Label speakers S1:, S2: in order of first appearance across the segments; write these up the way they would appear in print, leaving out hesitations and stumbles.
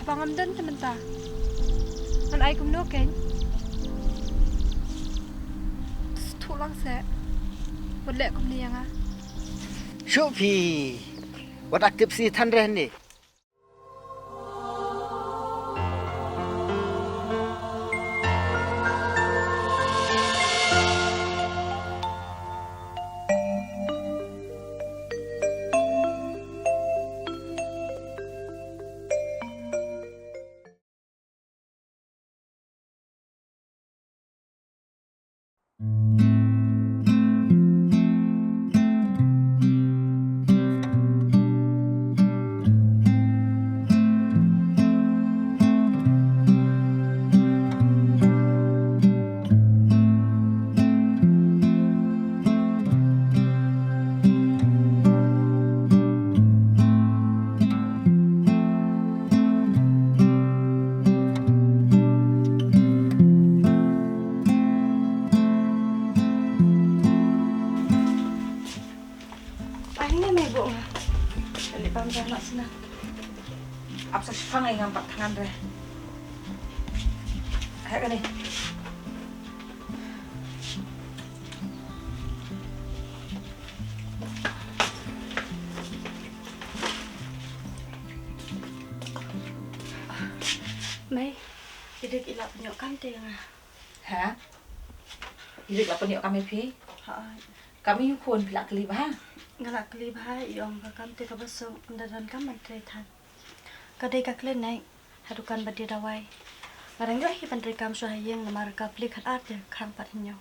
S1: pangamdan tementa. An ai kum no ken. Tulang se. Boleh kum ni yang ah.
S2: Syupi. Wat aktif si than reh ni.
S3: Ini may buong nga. Dali pa mga anak sila. Apsa siya ngay nga tangan re. Ayo ka ni. May, hidig ilap niyo kante nga.
S4: Ha? Hidig apa niyo kami pi? Kami yung kun pilak kelib ha?
S3: Ngalak kelibha yung kakante kabasong undadan kaman tretan. Kadai kaklen naik hadukan badirawai. Marang yohi pandai kam suhayeng namar kaplik hat arte kang patinyo.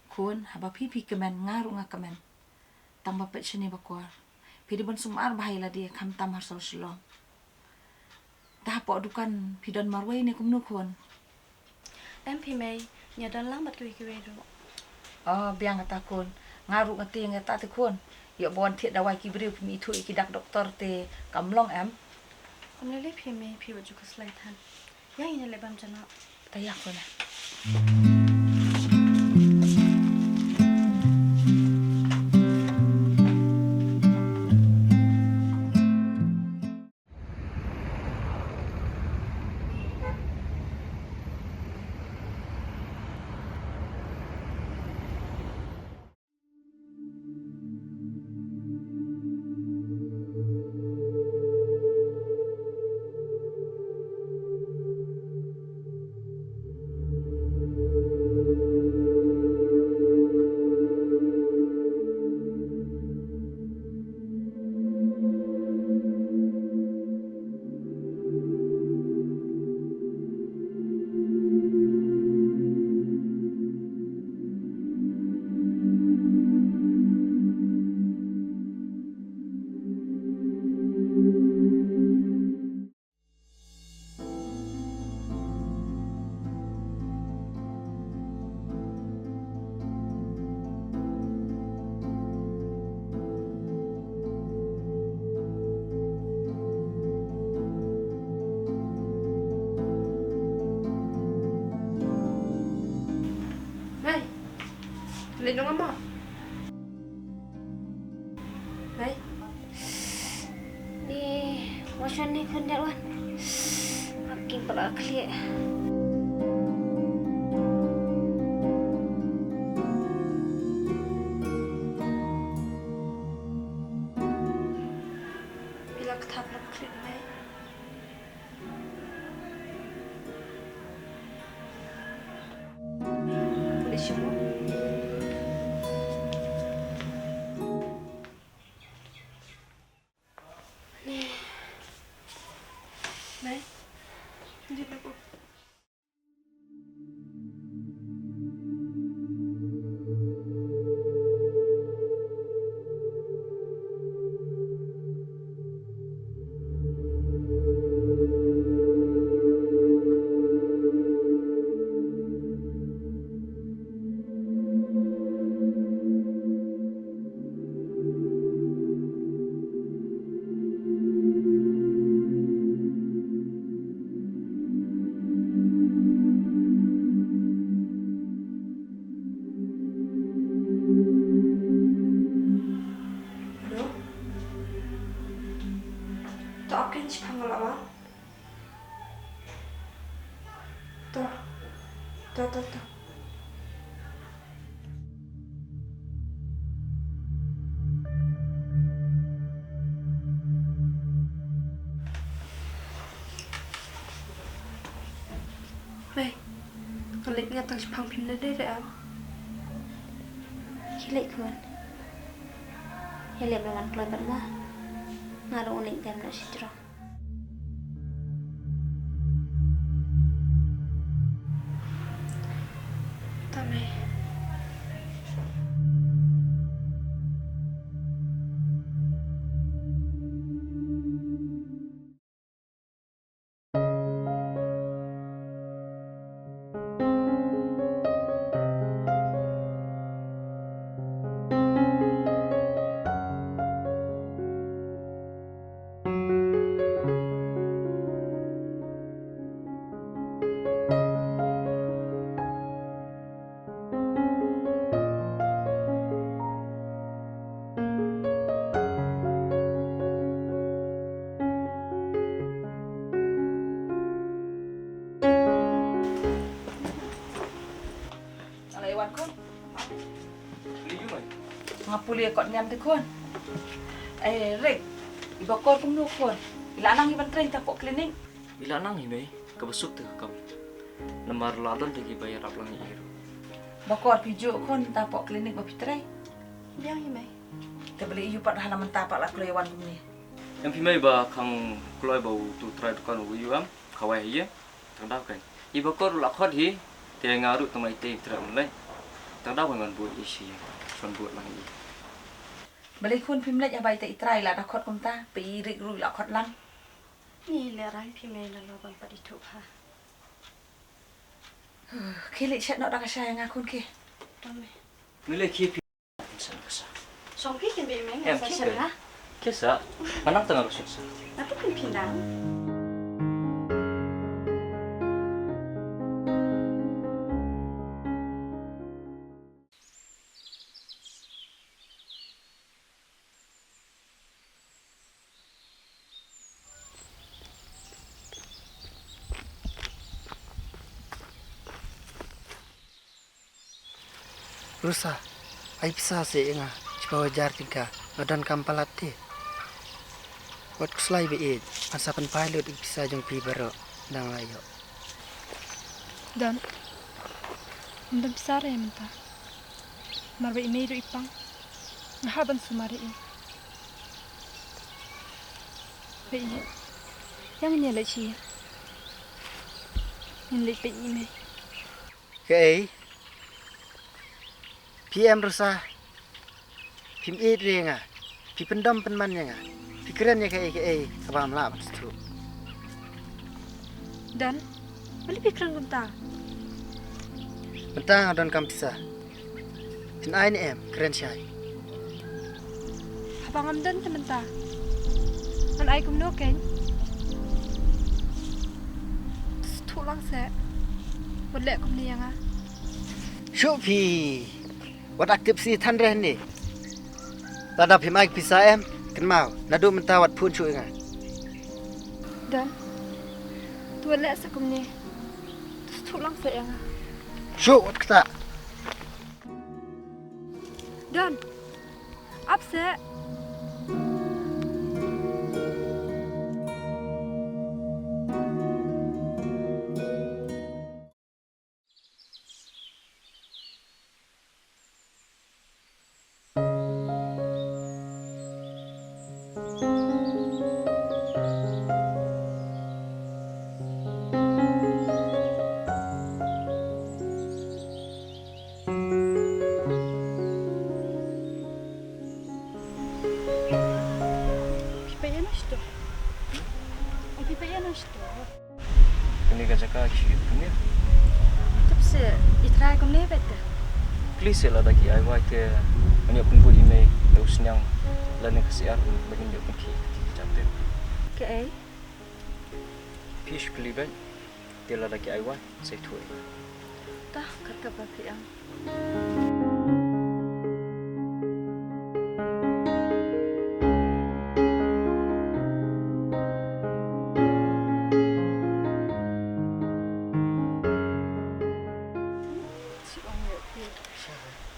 S4: Kun haba pipi kemen ngaru nga kemen. Tambah pet sini bakuar. Pidi bon sumar bahayla dia kam tam harsal sulong. Dah po dukan pidon marway ni kumnu kun.
S3: MP May nyadan lang bat kiwi do.
S4: Oh biang kata kun. Ngaru ngati yang kata te kun. Yo bon tiet dawai ki beri pemi itu ikidak doktor te kamlong em.
S3: Kamlele pi May pi waju keslaitan. Yang ini lebam jana.
S4: Tayak kun.
S1: Lindung ama. Nay.
S5: Di wasan ni kundat wan. Aki berakli.
S3: Bila ketap nak klik May. Boleh semua. May, hindi na po. kan Jepang kalau tuh.
S1: Mày, còn lịch nghe tao Jepang phim đến đây rồi em.
S5: Kilik kun. Hele berman keluar berma. Ngaruh unik dan nak citra.
S1: Tao mày.
S4: Alay wan kun.
S6: Liu mai.
S4: Ngapuli kot nyam te kun. Rek. Iba kor kum nu kun. Ilanang iban train ta pok klinik.
S6: Bila nang himai kabasuk te kam. Lamar ladon lagi bayar aplang iru.
S4: Bakor piju kun ta pok klinik ba pitrai.
S3: Biang himai.
S4: Te beli iyu pat halaman tapak la kloy wan kum ni.
S6: Yang pimai ba kang kloi bau tu try dukan uyu am kawai ye. Tang dah kan. Iba kor lakhot hi te ngaru tamai te tram lai. Tang dah ngan buat isi. Son buat lang i.
S4: Beli kun pim lek abai te itrai la dakot kum ta pi rik ru la khot lang.
S3: Ni lerai himai la loban pada itu ha.
S4: Kilik chat nak dak sayang akun ke.
S3: Tame.
S6: Nilai ki pi. San kasa.
S3: Songki kan be meng
S6: Em
S3: sa
S6: ki
S3: sha.
S6: Kesa. Manang tengah rusuk sa.
S3: Apa kan pinang?
S2: Rusa, ai bisa se inga, cepat wajar tingka, nodan kampalat te. Wat kuslai be ansapan pilot bisa jong pi baro dang layo.
S1: Dan, mendam besar ya minta. Marba ime do ipang. Ngahaban sumari i. Be i. Yang ini leci. Ini be ime.
S2: Ke PM rusa. Pim renga. Pi pendam penman nga. Pi keren ya ke kabam la tu.
S1: Dan, beli pikiran gunta.
S2: Bentang adon kam tisa. Pin ai ni keren syai.
S1: Abang amdan tementa. An ai kum no ken. Tulang se. Boleh kum ni yang ah.
S2: Shupi. Wat aktif si tan reh ni. Ladap pim ai bisa ken mau. Nadu menta wat pun chu nga.
S1: Dan, tuan lek sakum ni. Tulang se yang ah.
S2: Shu wat kata.
S1: Dan, apa se?
S6: Kini kacaka ki punya.
S3: Tapi itrai kum ni bete.
S6: Please lah lagi ai wai te. Banyak pun buat email. Terus nyang. Lain kesiar bagi dia pun ki. Capek.
S3: Ke ai?
S6: Fish peliban. Dia lah lagi ai wai. Saya tuai.
S3: Tah kata bapa yang.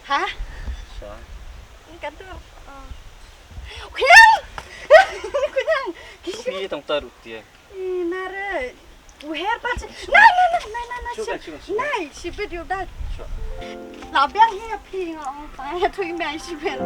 S3: hả
S6: Sa.
S3: cái đó khuyên khuyên
S6: Pi tong taru tie.
S3: nare uher pas nai
S6: Chuka, chuka.
S3: nai si video da la biang he phi ngong pa thui mai si pen